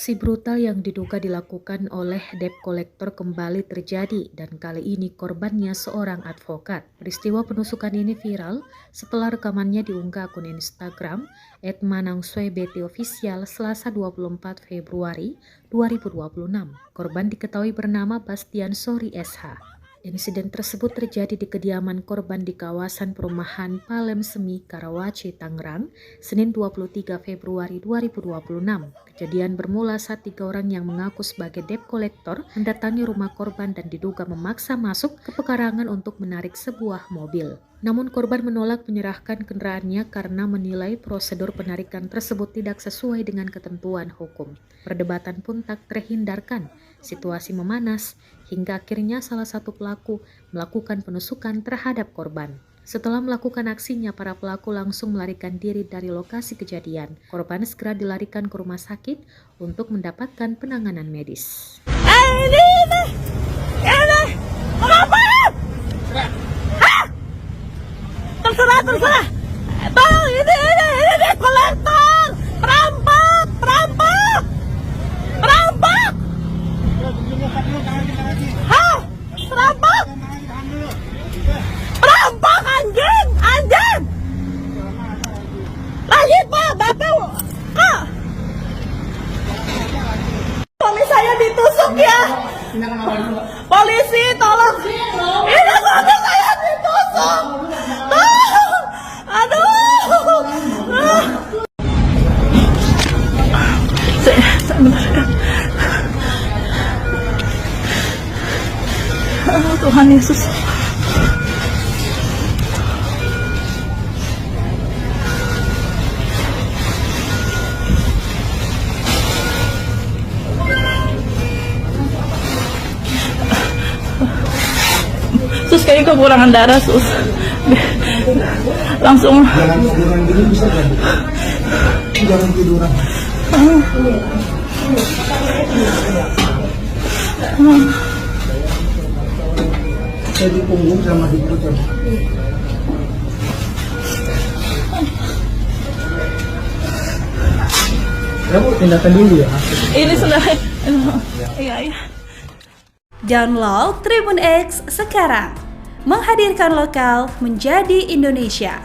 Aksi brutal yang diduga dilakukan oleh debt collector kembali terjadi dan kali ini korbannya seorang advokat. Peristiwa penusukan ini viral setelah rekamannya diunggah akun Instagram @manangswebetofficial Selasa 24 Februari 2026. Korban diketahui bernama Bastian Sori SH. Insiden tersebut terjadi di kediaman korban di kawasan perumahan Palem Semi, Karawaci, Tangerang, Senin 23 Februari 2026. Kejadian bermula saat 3 orang yang mengaku sebagai debt collector mendatangi rumah korban dan diduga memaksa masuk ke pekarangan untuk menarik sebuah mobil. Namun korban menolak menyerahkan kendaraannya karena menilai prosedur penarikan tersebut tidak sesuai dengan ketentuan hukum. Perdebatan pun tak terhindarkan, situasi memanas, hingga akhirnya salah satu pelaku melakukan penusukan terhadap korban. Setelah melakukan aksinya, para pelaku langsung melarikan diri dari lokasi kejadian. Korban segera dilarikan ke rumah sakit untuk mendapatkan penanganan medis. Terserah. Tolong, ini kolektor, perampok. Hah? Perampok anjing. Lagi Pak, Bapak. Kak. Suami saya ditusuk ya. Polisi tolong. Ini suami saya ditusuk. Tuhan Yesus. Sus, kayaknya kekurangan darah, Sus. Langsung. Jangan gini bisa kan? Jangan tiduran. Saya di punggung sama di perut. Kamu tindakan dulu ya. Ini sudah. Iya. Download Tribun X sekarang, menghadirkan lokal menjadi Indonesia.